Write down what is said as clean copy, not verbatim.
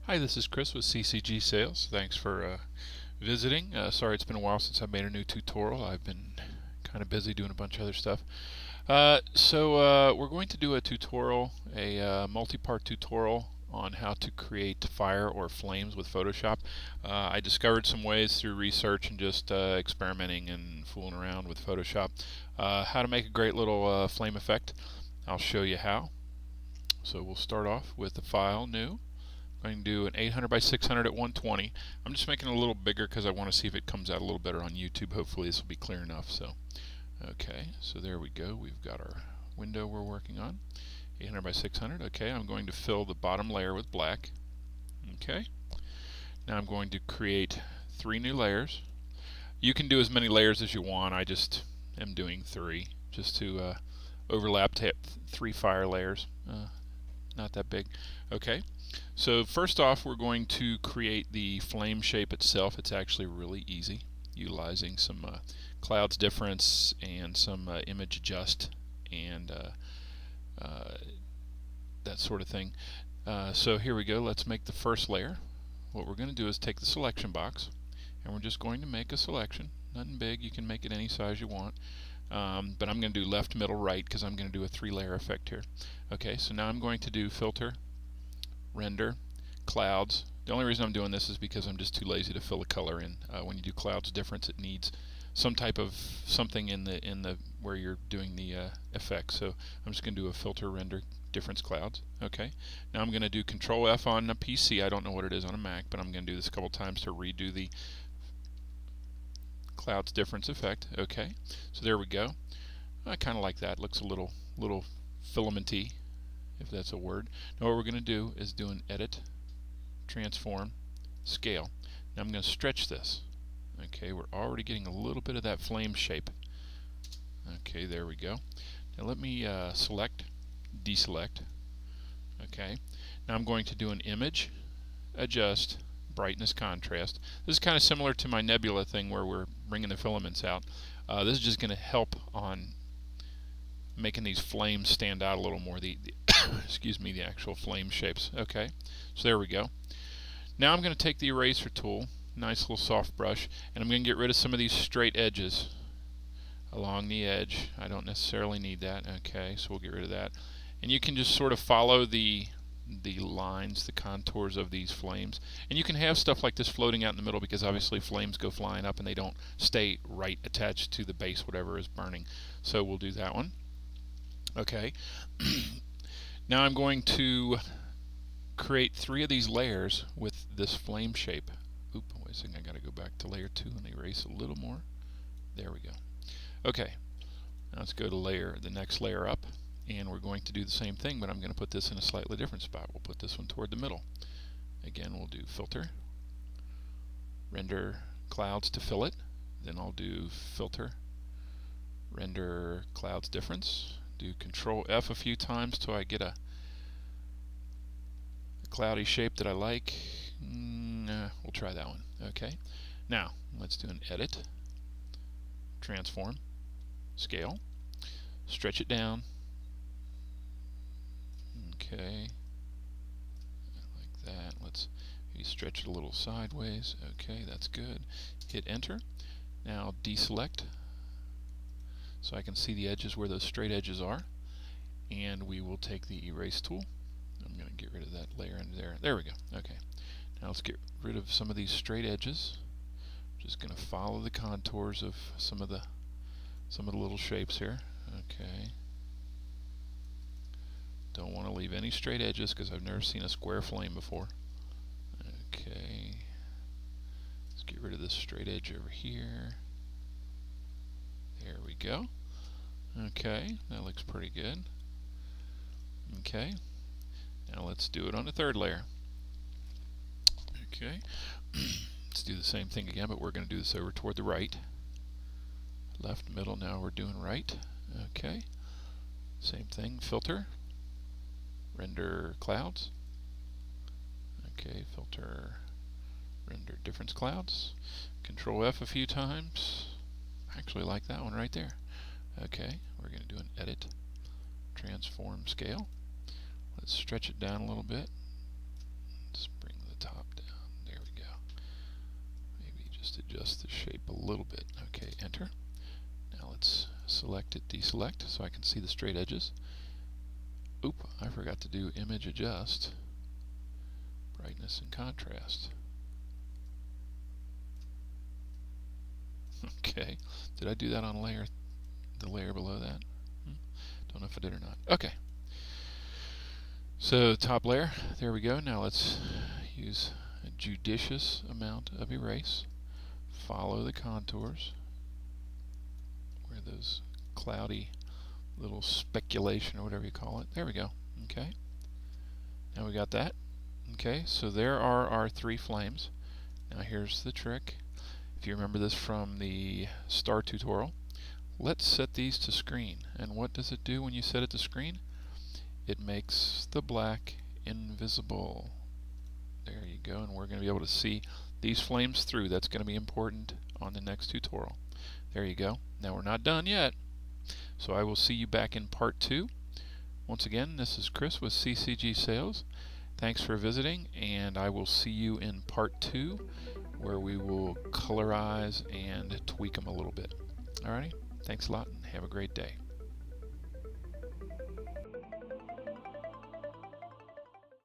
Hi, this is Chris with CCG Sales. Thanks for visiting. Sorry it's been a while since I made a new tutorial. I've been kind of busy doing a bunch of other stuff. We're going to do a tutorial, a multi-part tutorial on how to create fire or flames with Photoshop. I discovered some ways through research and just experimenting and fooling around with Photoshop how to make a great little flame effect. I'll show you how. So we'll start off with the file, new. I'm going to do an 800 by 600 at 120. I'm just making it a little bigger because I want to see if it comes out a little better on YouTube. Hopefully this will be clear enough. Okay, so there we go. We've got our window we're working on. 800 by 600. Okay, I'm going to fill the bottom layer with black. Okay, now I'm going to create 3 new layers. You can do as many layers as you want. I just am doing 3 just to overlap 3 fire layers. Not that big. Okay, so first off we're going to create the flame shape itself. It's actually really easy, utilizing some clouds difference and some image adjust and that sort of thing. So here we go. Let's make the first layer. What we're going to do is take the selection box and we're just going to make a selection. Nothing big, you can make it any size you want. But I'm going to do left, middle, right because I'm going to do a 3-layer effect here. Okay, so now I'm going to do filter, render, clouds. The only reason I'm doing this is because I'm just too lazy to fill a color in. When you do clouds difference, it needs some type of something in the where you're doing the effect. So I'm just going to do a filter, render, difference, clouds. Okay, now I'm going to do Control F on a PC. I don't know what it is on a Mac, but I'm going to do this a couple times to redo the clouds difference effect. Okay, so there we go. I kind of like that. It looks a little filamenty, if that's a word. Now what we're going to do is do an edit, transform, scale. Now I'm going to stretch this. Okay, we're already getting a little bit of that flame shape. Okay, there we go. Now let me select, deselect. Okay, now I'm going to do an image, adjust, brightness, contrast. This is kind of similar to my nebula thing where we're bringing the filaments out. This is just going to help on making these flames stand out a little more, the excuse me, the actual flame shapes. Okay, so there we go. Now I'm going to take the eraser tool, nice little soft brush, and I'm going to get rid of some of these straight edges along the edge. I don't necessarily need that. Okay, so we'll get rid of that. And you can just sort of follow the lines, the contours of these flames. And you can have stuff like this floating out in the middle because obviously flames go flying up and they don't stay right attached to the base, whatever is burning. So we'll do that one. Okay, now I'm going to create 3 of these layers with this flame shape. Oop, wait a second, I gotta go back to layer 2 and erase a little more. There we go. Okay, now let's go to the next layer up, and we're going to do the same thing, but I'm going to put this in a slightly different spot. We'll put this one toward the middle. Again, we'll do filter, render clouds to fill it, then I'll do filter, render clouds difference, do Control F a few times till I get a cloudy shape that I like. We'll try that one. Okay, now let's do an edit, transform, scale, stretch it down. Okay, like that. Let's maybe stretch it a little sideways. Okay, that's good. Hit enter. Now deselect so I can see the edges where those straight edges are, and we will take the erase tool. I'm going to get rid of that layer in there. There we go. Okay, now let's get rid of some of these straight edges. Just going to follow the contours of some of the little shapes here. Okay, don't want to leave any straight edges because I've never seen a square flame before. Okay, let's get rid of this straight edge over here. There we go. Okay, that looks pretty good. Okay, now let's do it on the 3rd layer. Okay, let's do the same thing again, but we're going to do this over toward the right. Left, middle, now we're doing right. Okay, same thing, filter, render clouds. Okay, filter, Render difference clouds. Control F a few times. I actually like that one right there. Okay, we're going to do an edit transform scale. Let's stretch it down a little bit. Let's bring the top down. There we go. Maybe just adjust the shape a little bit. Okay, enter. Now let's select it, deselect, so I can see the straight edges. Oop, I forgot to do image adjust, brightness and contrast. Okay, did I do that on the layer below that? Don't know if I did or not. Okay, so top layer, there we go. Now let's use a judicious amount of erase. Follow the contours where those cloudy little speculation or whatever you call it. There we go. Okay. Now we got that. Okay, so there are our 3 flames. Now here's the trick. If you remember this from the star tutorial, let's set these to screen. And what does it do when you set it to screen? It makes the black invisible. There you go, and we're going to be able to see these flames through. That's going to be important on the next tutorial. There you go. Now we're not done yet. So I will see you back in part 2. Once again, this is Chris with CCG Sales. Thanks for visiting, and I will see you in part 2 where we will colorize and tweak them a little bit. Alrighty, thanks a lot and have a great day.